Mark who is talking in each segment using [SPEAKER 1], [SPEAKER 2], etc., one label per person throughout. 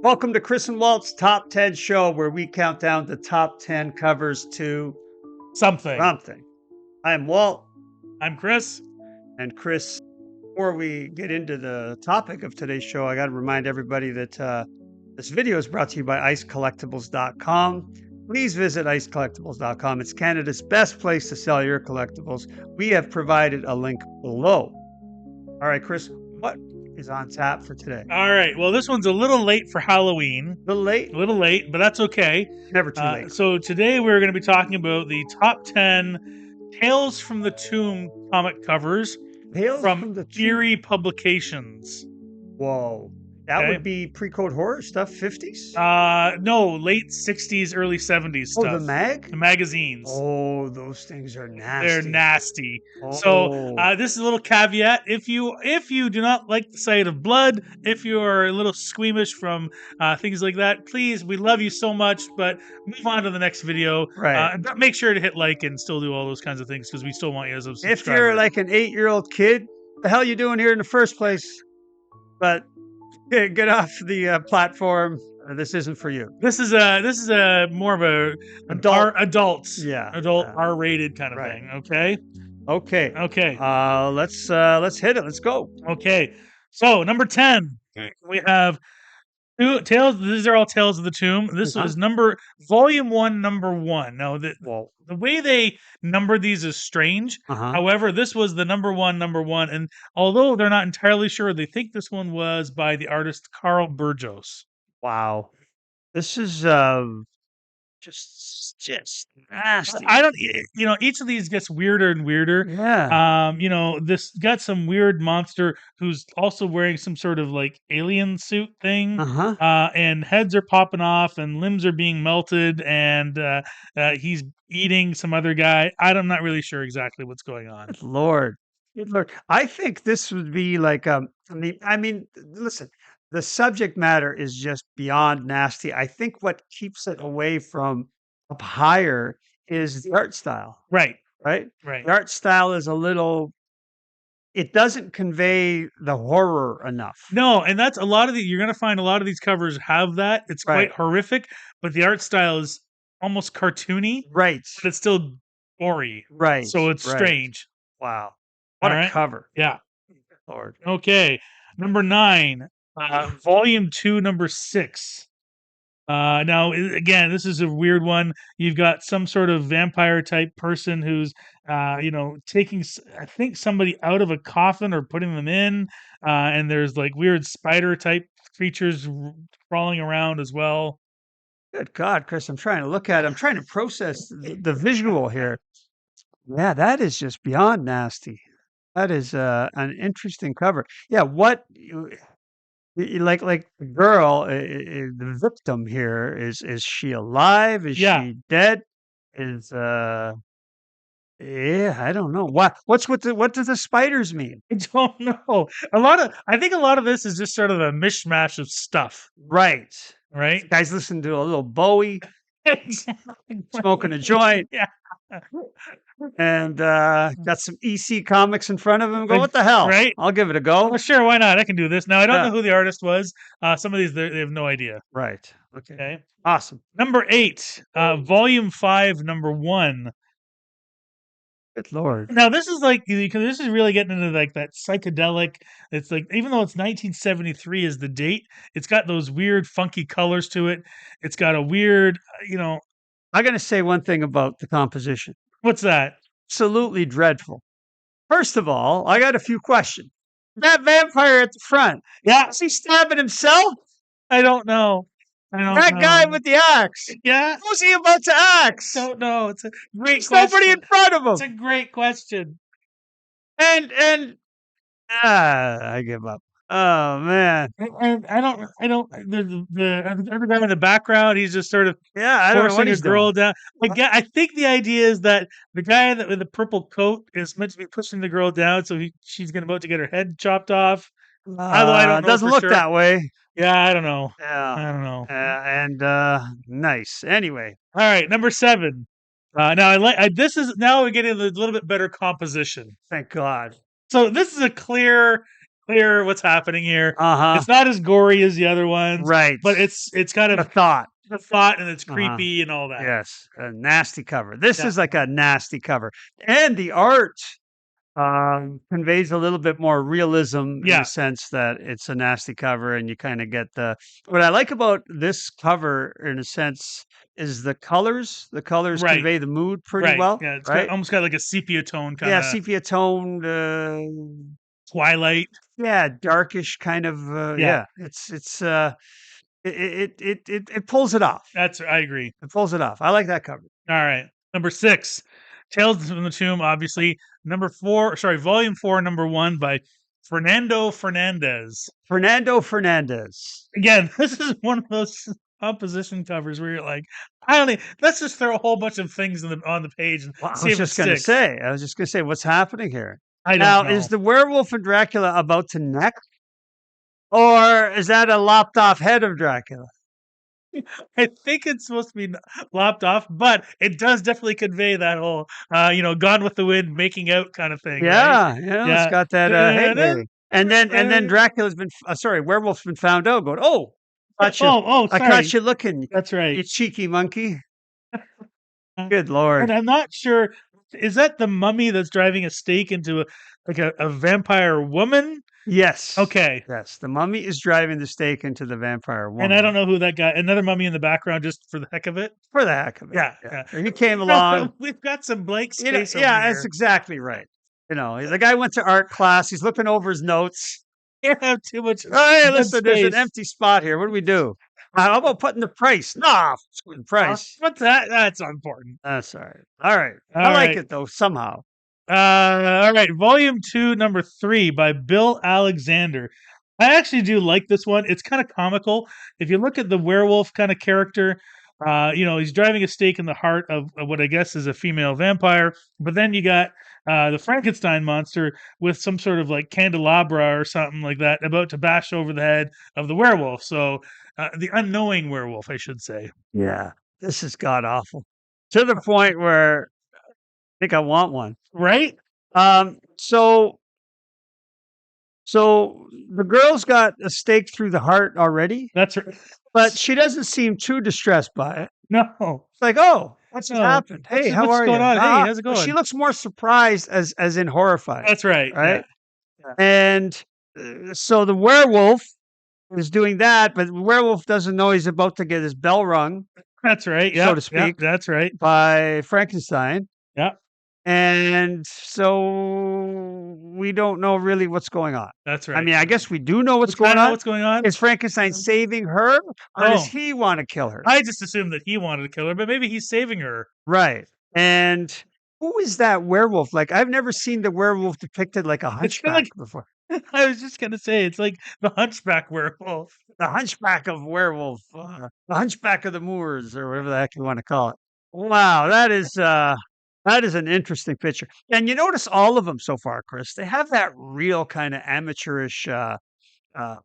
[SPEAKER 1] Welcome to Chrisandwalt's Top 10 show, where we count down the top 10 covers to
[SPEAKER 2] Something.
[SPEAKER 1] something. I am Walt,
[SPEAKER 2] I'm Chris.
[SPEAKER 1] and Chris. Before we get into the topic of today's show, I got to remind everybody that this video is brought to you by icecollectibles.com. Please visit icecollectibles.com. It's Canada's best place to sell your collectibles. We have provided a link below. All right, Chris, what is on tap for today?
[SPEAKER 2] All right. Well, this one's a little late for Halloween.
[SPEAKER 1] A little late?
[SPEAKER 2] A little late, but that's okay.
[SPEAKER 1] Never too late.
[SPEAKER 2] So today we're going to be talking about the top 10 Tales from the Tomb comic covers
[SPEAKER 1] Tales
[SPEAKER 2] from
[SPEAKER 1] the
[SPEAKER 2] Eerie Publications.
[SPEAKER 1] Whoa. That
[SPEAKER 2] Okay.
[SPEAKER 1] would be pre-code horror stuff, 50s?
[SPEAKER 2] No, late 60s, early 70s stuff.
[SPEAKER 1] Oh, the
[SPEAKER 2] magazines.
[SPEAKER 1] Oh, those things are nasty.
[SPEAKER 2] They're nasty.
[SPEAKER 1] Oh.
[SPEAKER 2] So this is a little caveat. If you do not like the sight of blood, if you are a little squeamish from things like that, please, we love you so much, but move on to the next video.
[SPEAKER 1] Right.
[SPEAKER 2] But make sure to hit like and still do all those kinds of things because we still want you as a subscriber.
[SPEAKER 1] If you're like an 8-year-old kid, what the hell you doing here in the first place? But get off the platform. This isn't for you.
[SPEAKER 2] This is a more of a adults, adult R-rated kind of thing. Okay.
[SPEAKER 1] Let's hit it. Let's go.
[SPEAKER 2] Okay. So number 10, we have two tales. These are all Tales of the Tomb. This was volume 1, number 1. Now the way they numbered these is strange. However, this was the number one, and although they're not entirely sure, they think this one was by the artist Carl Burgos.
[SPEAKER 1] Wow. This is just nasty.
[SPEAKER 2] I don't, each of these gets weirder and weirder.
[SPEAKER 1] Yeah.
[SPEAKER 2] This got some weird monster who's also wearing some sort of like alien suit thing. And heads are popping off and limbs are being melted and he's eating some other guy. I'm not really sure exactly what's going on.
[SPEAKER 1] Good Lord. I think this would be like, listen, the subject matter is just beyond nasty. I think what keeps it away from up higher is the art style.
[SPEAKER 2] Right.
[SPEAKER 1] The art style is it doesn't convey the horror enough.
[SPEAKER 2] No, and that's you're going to find a lot of these covers have that. It's quite horrific, but the art style is almost cartoony.
[SPEAKER 1] Right.
[SPEAKER 2] But it's still gory.
[SPEAKER 1] Right.
[SPEAKER 2] So it's strange.
[SPEAKER 1] Wow. What a cover.
[SPEAKER 2] Yeah.
[SPEAKER 1] Lord.
[SPEAKER 2] Okay. Number 9. Volume 2, number 6. Now, again, this is a weird one. You've got some sort of vampire type person who's, taking, I think, somebody out of a coffin or putting them in. And there's like weird spider type creatures crawling around as well.
[SPEAKER 1] Good God, Chris, I'm trying to look at it. I'm trying to process the visual here. Yeah, that is just beyond nasty. That is an interesting cover. Yeah, what like the girl, the victim here is she alive? Is she dead? I don't know. What do the spiders mean?
[SPEAKER 2] I don't know. I think a lot of this is just sort of a mishmash of stuff.
[SPEAKER 1] Right.
[SPEAKER 2] Guys
[SPEAKER 1] listen to a little Bowie, smoking a joint.
[SPEAKER 2] Yeah.
[SPEAKER 1] And got some EC comics in front of him. Go, what the hell?
[SPEAKER 2] Right?
[SPEAKER 1] I'll give it a go.
[SPEAKER 2] Well, sure, why not? I can do this. Now, I don't know who the artist was. Some of these, they have no idea.
[SPEAKER 1] Right.
[SPEAKER 2] Okay.
[SPEAKER 1] Awesome.
[SPEAKER 2] Number 8, volume 5, number 1.
[SPEAKER 1] Good Lord.
[SPEAKER 2] Now, this is this is really getting into like that psychedelic. It's like, even though it's 1973 is the date, it's got those weird, funky colors to it. It's got a weird,
[SPEAKER 1] I'm going to say one thing about the composition.
[SPEAKER 2] What's that?
[SPEAKER 1] Absolutely dreadful. First of all, I got a few questions. That vampire at the front.
[SPEAKER 2] Yeah.
[SPEAKER 1] Is he stabbing himself?
[SPEAKER 2] I don't know.
[SPEAKER 1] That guy with the axe.
[SPEAKER 2] Yeah.
[SPEAKER 1] Who's he about to axe?
[SPEAKER 2] Don't know. It's a great
[SPEAKER 1] There's
[SPEAKER 2] question.
[SPEAKER 1] nobody in front of him.
[SPEAKER 2] It's a great question.
[SPEAKER 1] And I give up. Oh man.
[SPEAKER 2] And I don't the other guy in the background, he's just sort of
[SPEAKER 1] I don't know what he's
[SPEAKER 2] a girl
[SPEAKER 1] doing.
[SPEAKER 2] down. I think the idea is that the guy with the purple coat is meant to be pushing the girl down, so she's about to get her head chopped off. Although I don't know.
[SPEAKER 1] It doesn't look that way.
[SPEAKER 2] Yeah, I don't know.
[SPEAKER 1] Yeah.
[SPEAKER 2] I don't know.
[SPEAKER 1] And nice. Anyway.
[SPEAKER 2] All right, number 7. Now now we're getting a little bit better composition.
[SPEAKER 1] Thank God.
[SPEAKER 2] So this is a clear clear what's happening here.
[SPEAKER 1] Uh-huh.
[SPEAKER 2] It's not as gory as the other ones,
[SPEAKER 1] Right.
[SPEAKER 2] but it's kind
[SPEAKER 1] The
[SPEAKER 2] of
[SPEAKER 1] thought.
[SPEAKER 2] the thought and it's
[SPEAKER 1] Uh-huh.
[SPEAKER 2] creepy and all that.
[SPEAKER 1] Yes, a nasty cover. This
[SPEAKER 2] Yeah,
[SPEAKER 1] is like a nasty cover. And the art conveys a little bit more realism in the
[SPEAKER 2] yeah,
[SPEAKER 1] sense that it's a nasty cover and you kind of get the what I like about this cover in a sense is the colors. The colors
[SPEAKER 2] right,
[SPEAKER 1] convey the mood pretty
[SPEAKER 2] right.
[SPEAKER 1] well,
[SPEAKER 2] Yeah, it's got
[SPEAKER 1] right?
[SPEAKER 2] almost got like a sepia tone kind
[SPEAKER 1] Yeah,
[SPEAKER 2] of
[SPEAKER 1] sepia toned,
[SPEAKER 2] twilight.
[SPEAKER 1] yeah, darkish kind of,
[SPEAKER 2] Yeah,
[SPEAKER 1] yeah. It pulls it off.
[SPEAKER 2] I agree.
[SPEAKER 1] It pulls it off. I like that cover.
[SPEAKER 2] All right. Number 6, Tales from the Tomb, obviously. Number 4, sorry, Volume 4, number 1 by Fernando Fernandez.
[SPEAKER 1] Fernando Fernandez.
[SPEAKER 2] Again, this is one of those composition covers where you're like, I don't need, let's just throw a whole bunch of things on the page and
[SPEAKER 1] Well,
[SPEAKER 2] see if it sticks.
[SPEAKER 1] I was just gonna say, what's happening here?
[SPEAKER 2] I don't
[SPEAKER 1] Now, is
[SPEAKER 2] know.
[SPEAKER 1] the werewolf in Dracula about to neck, or is that a lopped off head of Dracula?
[SPEAKER 2] I think it's supposed to be lopped off, but it does definitely convey that whole, Gone with the Wind, making out kind of thing, right?
[SPEAKER 1] Yeah, it's
[SPEAKER 2] Yeah.
[SPEAKER 1] got that. Hey, hey, and then Dracula's been sorry, werewolf's been found out. Going, oh, caught you,
[SPEAKER 2] Oh,
[SPEAKER 1] I caught
[SPEAKER 2] sorry.
[SPEAKER 1] you looking,
[SPEAKER 2] That's right.
[SPEAKER 1] you cheeky monkey.
[SPEAKER 2] Uh,
[SPEAKER 1] Good
[SPEAKER 2] And
[SPEAKER 1] lord.
[SPEAKER 2] I'm not sure, is that the mummy that's driving a stake into a vampire woman?
[SPEAKER 1] Yes,
[SPEAKER 2] Okay.
[SPEAKER 1] yes. The mummy is driving the stake into the vampire
[SPEAKER 2] And I
[SPEAKER 1] woman
[SPEAKER 2] don't know who that guy, another mummy in the background just for the heck of it.
[SPEAKER 1] for the heck of it.
[SPEAKER 2] Yeah,
[SPEAKER 1] Yeah,
[SPEAKER 2] yeah.
[SPEAKER 1] so he came along.
[SPEAKER 2] We've got some blank
[SPEAKER 1] You know,
[SPEAKER 2] space over
[SPEAKER 1] yeah, that's
[SPEAKER 2] here.
[SPEAKER 1] exactly right. You know, the guy went to art class. He's looking over his notes.
[SPEAKER 2] Can't have too much
[SPEAKER 1] Oh, hey,
[SPEAKER 2] dead
[SPEAKER 1] listen, there's an
[SPEAKER 2] space.
[SPEAKER 1] empty spot here. What do we do? How about putting the price? Nah, screw the price.
[SPEAKER 2] What's that? That's important.
[SPEAKER 1] That's all right. All right. I
[SPEAKER 2] All
[SPEAKER 1] like
[SPEAKER 2] right.
[SPEAKER 1] it though, somehow.
[SPEAKER 2] All right. Volume 2, number 3 by Bill Alexander. I actually do like this one. It's kind of comical. If you look at the werewolf kind of character, he's driving a stake in the heart of what I guess is a female vampire. But then you got the Frankenstein monster with some sort of like candelabra or something like that about to bash over the head of the werewolf. So the unknowing werewolf, I should say.
[SPEAKER 1] Yeah. This is god awful. To the point where I think I want one.
[SPEAKER 2] Right?
[SPEAKER 1] Um, so so the girl's got a stake through the heart already,
[SPEAKER 2] That's right.
[SPEAKER 1] but she doesn't seem too distressed by it.
[SPEAKER 2] No.
[SPEAKER 1] It's like, oh, what just
[SPEAKER 2] No.
[SPEAKER 1] happened? Hey, how
[SPEAKER 2] What's
[SPEAKER 1] are
[SPEAKER 2] going
[SPEAKER 1] you?
[SPEAKER 2] on? Hey, how's it
[SPEAKER 1] She
[SPEAKER 2] going?
[SPEAKER 1] looks more surprised as in horrified,
[SPEAKER 2] That's right. Yeah.
[SPEAKER 1] right? And so the werewolf is doing that, but the werewolf doesn't know he's about to get his bell rung,
[SPEAKER 2] That's right.
[SPEAKER 1] so
[SPEAKER 2] Yeah.
[SPEAKER 1] to
[SPEAKER 2] Yeah.
[SPEAKER 1] speak,
[SPEAKER 2] That's right.
[SPEAKER 1] by Frankenstein.
[SPEAKER 2] Yeah.
[SPEAKER 1] And so we don't know really what's going on.
[SPEAKER 2] That's
[SPEAKER 1] I
[SPEAKER 2] right.
[SPEAKER 1] mean, I guess we do know what's
[SPEAKER 2] I
[SPEAKER 1] going
[SPEAKER 2] know
[SPEAKER 1] on.
[SPEAKER 2] what's going on.
[SPEAKER 1] Is Frankenstein saving her, or does
[SPEAKER 2] Oh,
[SPEAKER 1] he want to kill her?
[SPEAKER 2] I just assumed that he wanted to kill her, but maybe he's saving her.
[SPEAKER 1] Right. And who is that werewolf? Like, I've never seen the werewolf depicted like a
[SPEAKER 2] It's kind of
[SPEAKER 1] hunchback before.
[SPEAKER 2] like I was just gonna say it's like the Hunchback werewolf.
[SPEAKER 1] The hunchback of werewolf, the hunchback of the Moors, or whatever the heck you want to call it. Wow, that is an interesting picture. And you notice all of them so far, Chris. They have that real kind of amateurish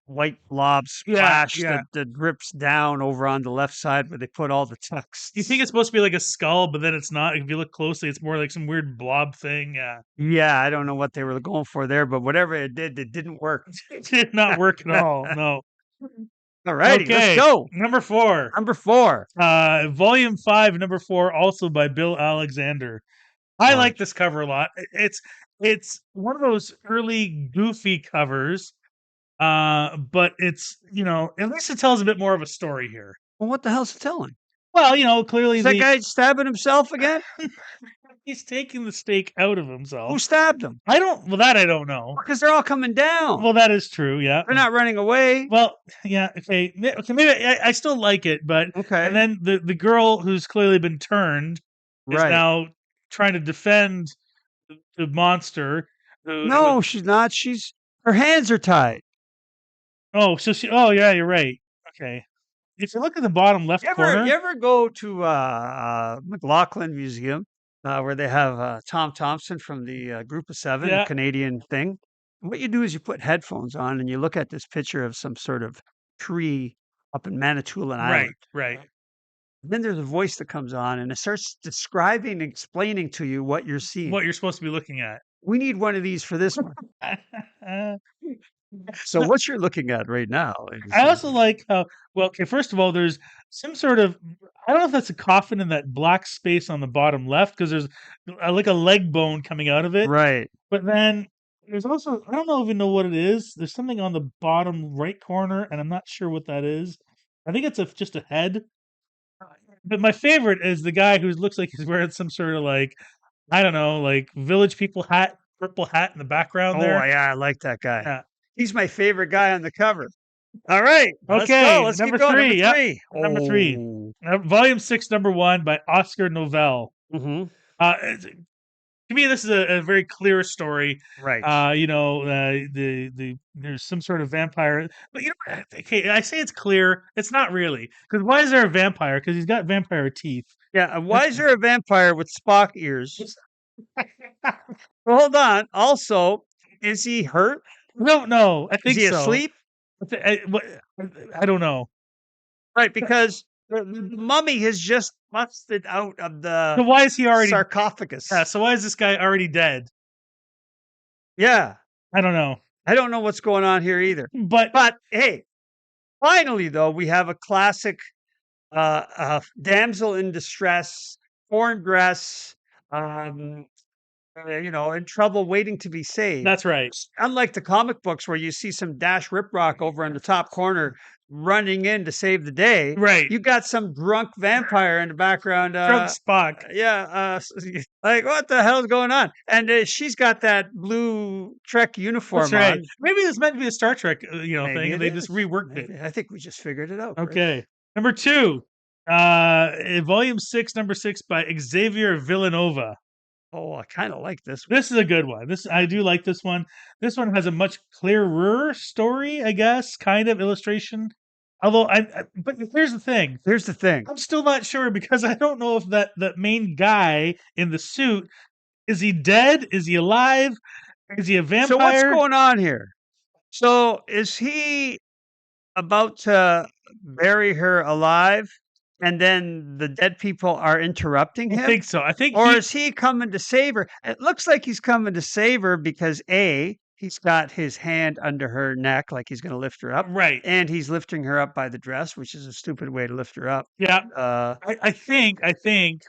[SPEAKER 1] white blob
[SPEAKER 2] Yeah.
[SPEAKER 1] splash
[SPEAKER 2] Yeah.
[SPEAKER 1] that drips down over on the left side where they put all the texts.
[SPEAKER 2] You think it's supposed to be like a skull, but then it's not. If you look closely, it's more like some weird blob thing. Yeah.
[SPEAKER 1] Yeah, I don't know what they were going for there, but whatever it didn't work.
[SPEAKER 2] It did not work at all. No.
[SPEAKER 1] All righty, let's
[SPEAKER 2] Okay.
[SPEAKER 1] go.
[SPEAKER 2] Number 4.
[SPEAKER 1] Number 4.
[SPEAKER 2] Volume 5, number 4, also by Bill Alexander. I like this cover a lot. It's one of those early goofy covers, but it's at least it tells a bit more of a story here.
[SPEAKER 1] Well, what the hell's it telling?
[SPEAKER 2] Well, clearly
[SPEAKER 1] Is that guy stabbing himself again?
[SPEAKER 2] he's taking the stake out of
[SPEAKER 1] Who
[SPEAKER 2] himself.
[SPEAKER 1] stabbed him?
[SPEAKER 2] I don't know.
[SPEAKER 1] Because they're all coming down.
[SPEAKER 2] Well, that is true. Yeah.
[SPEAKER 1] They're not running away.
[SPEAKER 2] Well, yeah. Okay. Okay. Maybe I still like it, but
[SPEAKER 1] Okay.
[SPEAKER 2] and then the girl who's clearly been turned is
[SPEAKER 1] Right.
[SPEAKER 2] now trying to defend the monster.
[SPEAKER 1] No, she's not. Her hands are tied.
[SPEAKER 2] Oh, so oh yeah, you're right. Okay. If you look at the bottom left corner,
[SPEAKER 1] You ever go to McLaughlin Museum where they have Tom Thompson from the Group of Seven,
[SPEAKER 2] Yeah.
[SPEAKER 1] Canadian thing? What you do is you put headphones on and you look at this picture of some sort of tree up in Manitoulin Island.
[SPEAKER 2] right.
[SPEAKER 1] Then there's a voice that comes on and it starts describing and explaining to you what you're seeing.
[SPEAKER 2] What you're supposed to be looking at.
[SPEAKER 1] We need one of these for this one. So what you're looking at right now is
[SPEAKER 2] I also like how well. Okay, first of all, there's some sort of I don't know if that's a coffin in that black space on the bottom left because there's like a leg bone coming out of it.
[SPEAKER 1] right.
[SPEAKER 2] But then there's also I don't know even know what it is. There's something on the bottom right corner, and I'm not sure what that is. I think it's just a head. But my favorite is the guy who looks like he's wearing some sort of like I don't know, like village people hat, purple hat in the background
[SPEAKER 1] Oh,
[SPEAKER 2] there.
[SPEAKER 1] yeah, I like that guy.
[SPEAKER 2] Yeah.
[SPEAKER 1] He's my favorite guy on the cover. All right, let's go.
[SPEAKER 2] Okay,
[SPEAKER 1] Let's keep
[SPEAKER 2] number
[SPEAKER 1] going. Number
[SPEAKER 2] three. Yep,
[SPEAKER 1] three.
[SPEAKER 2] number three.
[SPEAKER 1] Oh,
[SPEAKER 2] Volume six, number one by Oscar Novell.
[SPEAKER 1] hmm,
[SPEAKER 2] To me, this is a very clear story.
[SPEAKER 1] right.
[SPEAKER 2] The there's some sort of vampire, but you know, okay, I say it's clear. It's not really because why is there a vampire? Because he's got vampire teeth.
[SPEAKER 1] Yeah, why is there a vampire with Spock ears? Well, hold on. Also, is he hurt?
[SPEAKER 2] No, no, I
[SPEAKER 1] Is
[SPEAKER 2] think
[SPEAKER 1] he
[SPEAKER 2] so.
[SPEAKER 1] asleep?
[SPEAKER 2] I don't know.
[SPEAKER 1] Right, because the mummy has just busted out of
[SPEAKER 2] So
[SPEAKER 1] the
[SPEAKER 2] why is he already? Yeah.
[SPEAKER 1] sarcophagus.
[SPEAKER 2] So why is this guy already dead?
[SPEAKER 1] Yeah,
[SPEAKER 2] I don't know.
[SPEAKER 1] I don't know what's going on here either.
[SPEAKER 2] But
[SPEAKER 1] But hey, finally, though, we have a classic damsel in distress, torn dress, um, in trouble waiting to be saved.
[SPEAKER 2] that's right.
[SPEAKER 1] Unlike the comic books where you see some Dash Riprock over in the top corner running in to save the day,
[SPEAKER 2] Right.
[SPEAKER 1] you got some drunk vampire in the background.
[SPEAKER 2] Drunk Spock.
[SPEAKER 1] Yeah, like what the hell's going on? And she's got that blue Trek
[SPEAKER 2] That's
[SPEAKER 1] uniform
[SPEAKER 2] right.
[SPEAKER 1] on.
[SPEAKER 2] Maybe this meant to be a Star Trek,
[SPEAKER 1] Maybe
[SPEAKER 2] thing, and
[SPEAKER 1] it
[SPEAKER 2] they just
[SPEAKER 1] is.
[SPEAKER 2] reworked it.
[SPEAKER 1] Maybe. I think we just figured it out, Chris.
[SPEAKER 2] Okay. Number two, volume six, number six by Xavier Villanova.
[SPEAKER 1] Oh, I kind of like this one.
[SPEAKER 2] This is a good one. This I do like this one. This one has a much clearer story, I guess, kind of illustration. Although but here's the thing.
[SPEAKER 1] Here's the thing.
[SPEAKER 2] I'm still not sure because I don't know if that main guy in the suit is he dead? Is he alive? Is he a
[SPEAKER 1] So what's
[SPEAKER 2] vampire?
[SPEAKER 1] going on here? So is he about to bury her alive, and then the dead people are interrupting
[SPEAKER 2] I
[SPEAKER 1] him?
[SPEAKER 2] think so. I think
[SPEAKER 1] Or is he coming to save her? It looks like he's coming to save her because A, he's got his hand under her neck like he's going to lift her up,
[SPEAKER 2] right.
[SPEAKER 1] and he's lifting her up by the dress, which is a stupid way to lift her up.
[SPEAKER 2] Yeah.
[SPEAKER 1] Uh,
[SPEAKER 2] I think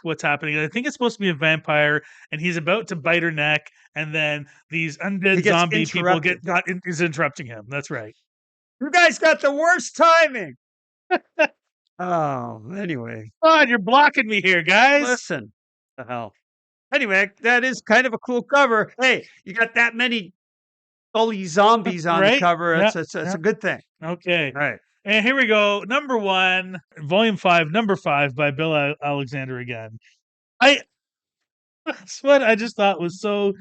[SPEAKER 2] what's happening. I think it's supposed to be a vampire, and he's about to bite her neck, and then these
[SPEAKER 1] he
[SPEAKER 2] undead
[SPEAKER 1] gets
[SPEAKER 2] zombie people
[SPEAKER 1] interrupted.
[SPEAKER 2] is interrupting him. That's right.
[SPEAKER 1] You guys got the worst timing. Oh, anyway,
[SPEAKER 2] God, you're blocking me here, guys.
[SPEAKER 1] listen. The hell. Anyway, that is kind of a cool cover. Hey, you got that many bully zombies on the
[SPEAKER 2] Right?
[SPEAKER 1] cover.
[SPEAKER 2] Yeah.
[SPEAKER 1] It's
[SPEAKER 2] Yeah.
[SPEAKER 1] a good thing.
[SPEAKER 2] Okay.
[SPEAKER 1] All right.
[SPEAKER 2] And here we go. Number one, volume five, number five by Bill Alexander again. That's what I just thought was so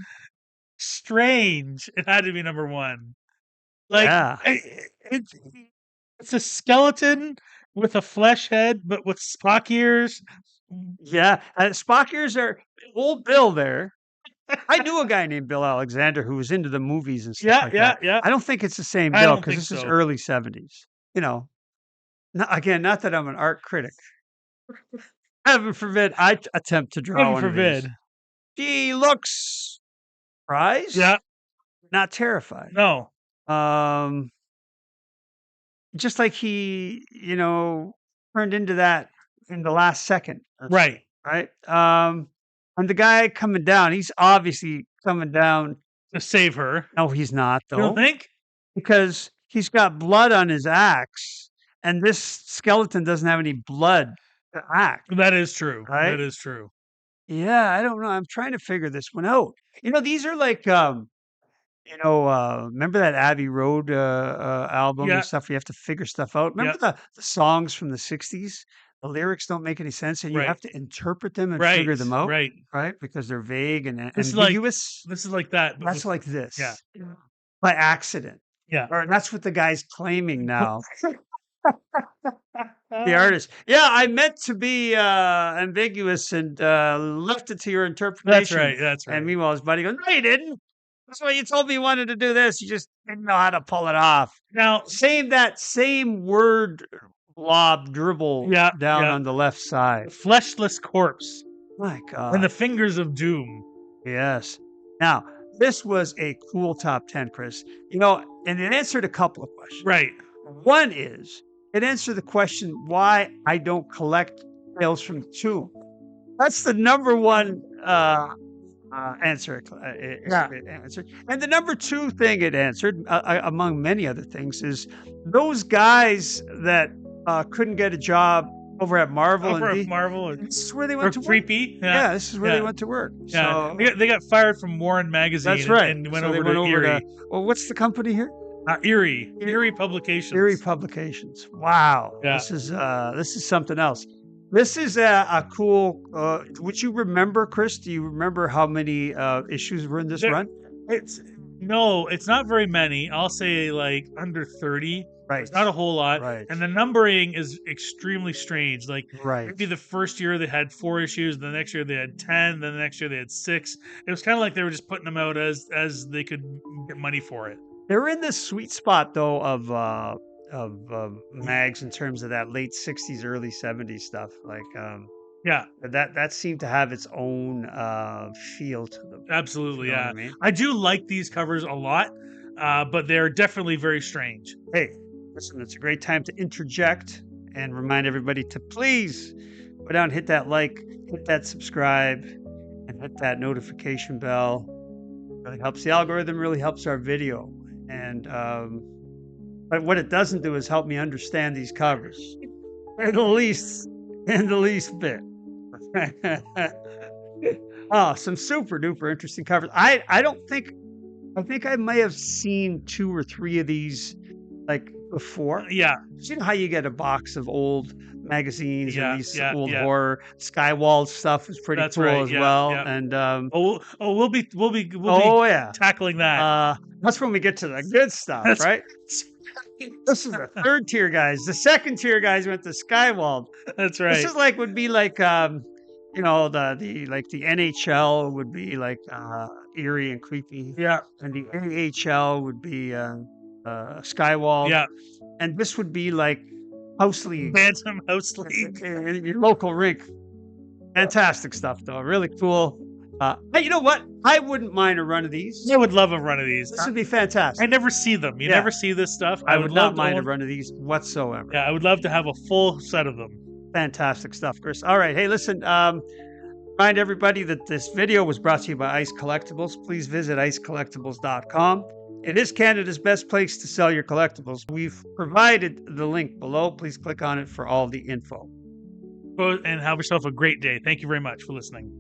[SPEAKER 2] strange. It had to be number one. Like
[SPEAKER 1] Yeah.
[SPEAKER 2] it's a skeleton with a flesh head, but with Spock ears.
[SPEAKER 1] Yeah. Spock ears are old Bill there. I knew a guy named Bill Alexander who was into the movies and stuff
[SPEAKER 2] Yeah,
[SPEAKER 1] like
[SPEAKER 2] yeah,
[SPEAKER 1] that.
[SPEAKER 2] yeah.
[SPEAKER 1] I don't think it's the same
[SPEAKER 2] I
[SPEAKER 1] Bill
[SPEAKER 2] don't
[SPEAKER 1] because
[SPEAKER 2] think
[SPEAKER 1] this is
[SPEAKER 2] so.
[SPEAKER 1] early 70s. Again, not that I'm an art critic. Heaven forbid I attempt to draw
[SPEAKER 2] Heaven
[SPEAKER 1] one
[SPEAKER 2] forbid.
[SPEAKER 1] of these. She looks surprised,
[SPEAKER 2] Yeah.
[SPEAKER 1] not terrified.
[SPEAKER 2] No.
[SPEAKER 1] Um, just like he, turned into that in the last second.
[SPEAKER 2] Right.
[SPEAKER 1] Right. And the guy coming down, he's obviously coming down.
[SPEAKER 2] To save her.
[SPEAKER 1] No, he's not
[SPEAKER 2] You don't
[SPEAKER 1] though,
[SPEAKER 2] think?
[SPEAKER 1] because he's got blood on his axe, and this skeleton doesn't have any blood to axe.
[SPEAKER 2] That is true.
[SPEAKER 1] Right?
[SPEAKER 2] That is true.
[SPEAKER 1] Yeah, I don't know. I'm trying to figure this one out. These are like remember that Abbey Road album
[SPEAKER 2] Yeah.
[SPEAKER 1] and stuff? You have to figure stuff out. Remember
[SPEAKER 2] Yeah.
[SPEAKER 1] the songs from the 60s? The lyrics don't make any sense, and you
[SPEAKER 2] Right.
[SPEAKER 1] have to interpret them and
[SPEAKER 2] Right.
[SPEAKER 1] figure them out,
[SPEAKER 2] Right.
[SPEAKER 1] right? Because they're vague and
[SPEAKER 2] This is like
[SPEAKER 1] ambiguous.
[SPEAKER 2] this is like that. But
[SPEAKER 1] That's
[SPEAKER 2] with,
[SPEAKER 1] like this.
[SPEAKER 2] yeah.
[SPEAKER 1] By accident.
[SPEAKER 2] Yeah.
[SPEAKER 1] Or that's what the guy's claiming now. The artist. Yeah, I meant to be ambiguous and left it to your interpretation.
[SPEAKER 2] That's right. That's right.
[SPEAKER 1] And meanwhile, his buddy goes, "No, you didn't. That's why you told me you wanted to do this. You just didn't know how to pull it off."
[SPEAKER 2] Now,
[SPEAKER 1] That same word blob dribble
[SPEAKER 2] Yeah,
[SPEAKER 1] down
[SPEAKER 2] yeah.
[SPEAKER 1] on the left side.
[SPEAKER 2] fleshless corpse
[SPEAKER 1] My God.
[SPEAKER 2] and the fingers of doom.
[SPEAKER 1] Yes. Now, this was a cool top 10, Chris. You know, and it answered a couple of questions.
[SPEAKER 2] Right.
[SPEAKER 1] One is it answered the question why I don't collect tales from the tomb. That's the number one answer.
[SPEAKER 2] Yeah.
[SPEAKER 1] It answered, and the number two thing it answered, among many other things, is those guys that couldn't get a job over at Marvel and
[SPEAKER 2] Over
[SPEAKER 1] D.
[SPEAKER 2] Marvel
[SPEAKER 1] This is where they
[SPEAKER 2] or
[SPEAKER 1] went to work.
[SPEAKER 2] Creepy.
[SPEAKER 1] Yeah, this is where they
[SPEAKER 2] Yeah.
[SPEAKER 1] went to work.
[SPEAKER 2] Yeah.
[SPEAKER 1] So
[SPEAKER 2] They got fired from Warren Magazine.
[SPEAKER 1] that's right.
[SPEAKER 2] And went
[SPEAKER 1] So they
[SPEAKER 2] over
[SPEAKER 1] went
[SPEAKER 2] to
[SPEAKER 1] over to
[SPEAKER 2] Eerie.
[SPEAKER 1] what's the company here?
[SPEAKER 2] Eerie.
[SPEAKER 1] Eerie-
[SPEAKER 2] Eerie Publications.
[SPEAKER 1] Eerie Publications. Wow,
[SPEAKER 2] Yeah.
[SPEAKER 1] this is something else. This is a cool. Would you remember, Chris? Do you remember how many issues were in this
[SPEAKER 2] There-
[SPEAKER 1] run?
[SPEAKER 2] It's not very many. I'll say like under 30.
[SPEAKER 1] Right.
[SPEAKER 2] It's not a whole lot.
[SPEAKER 1] Right.
[SPEAKER 2] And the numbering is extremely strange. Like
[SPEAKER 1] Right.
[SPEAKER 2] maybe the first year they had 4 issues, the next year they had 10, then the next year they had 6. It was kind of like they were just putting them out as they could get money for it.
[SPEAKER 1] They're in this sweet spot though of mags in terms of that late '60s, early '70s stuff. Like
[SPEAKER 2] Yeah,
[SPEAKER 1] that seemed to have its own feel to them.
[SPEAKER 2] absolutely.
[SPEAKER 1] You know
[SPEAKER 2] Yeah,
[SPEAKER 1] what I mean?
[SPEAKER 2] I do like these covers a lot, but they're definitely very strange.
[SPEAKER 1] Hey, listen, it's a great time to interject and remind everybody to please go down, hit that like, hit that subscribe, and hit that notification bell. Really helps the algorithm, really helps our video. And but what it doesn't do is help me understand these covers. In the least bit. Oh, some super duper interesting covers. I think I may have seen 2 or 3 of these like before.
[SPEAKER 2] Yeah,
[SPEAKER 1] You know how you get a box of old magazines
[SPEAKER 2] Yeah,
[SPEAKER 1] and these
[SPEAKER 2] yeah,
[SPEAKER 1] old
[SPEAKER 2] yeah.
[SPEAKER 1] horror. Skywald stuff is pretty
[SPEAKER 2] That's
[SPEAKER 1] cool
[SPEAKER 2] right,
[SPEAKER 1] as
[SPEAKER 2] yeah,
[SPEAKER 1] well.
[SPEAKER 2] yeah.
[SPEAKER 1] And
[SPEAKER 2] we'll be
[SPEAKER 1] yeah.
[SPEAKER 2] tackling that.
[SPEAKER 1] That's when we get to the good stuff,
[SPEAKER 2] That's-
[SPEAKER 1] right? This is the third tier guys. The second tier guys went to Skywald.
[SPEAKER 2] That's right.
[SPEAKER 1] This is like would be like you know, the like the NHL would be like eerie and creepy.
[SPEAKER 2] Yeah,
[SPEAKER 1] And the AHL would be Skywald.
[SPEAKER 2] yeah.
[SPEAKER 1] And this would be like House League.
[SPEAKER 2] Bantam House League.
[SPEAKER 1] In your local rink. Fantastic stuff though. Really cool. Hey, you know what? I wouldn't mind a run of these.
[SPEAKER 2] I would love a run of these.
[SPEAKER 1] This would be fantastic.
[SPEAKER 2] I never see them. You
[SPEAKER 1] Yeah.
[SPEAKER 2] never see this stuff.
[SPEAKER 1] I would not
[SPEAKER 2] to
[SPEAKER 1] mind a
[SPEAKER 2] own-
[SPEAKER 1] run of these whatsoever.
[SPEAKER 2] Yeah, I would love to have a full set of them.
[SPEAKER 1] Fantastic stuff, Chris. All right. Hey, listen, remind everybody that this video was brought to you by Ice Collectibles. Please visit icecollectibles.com. It is Canada's best place to sell your collectibles. We've provided the link below. Please click on it for all the info.
[SPEAKER 2] And have yourself a great day. Thank you very much for listening.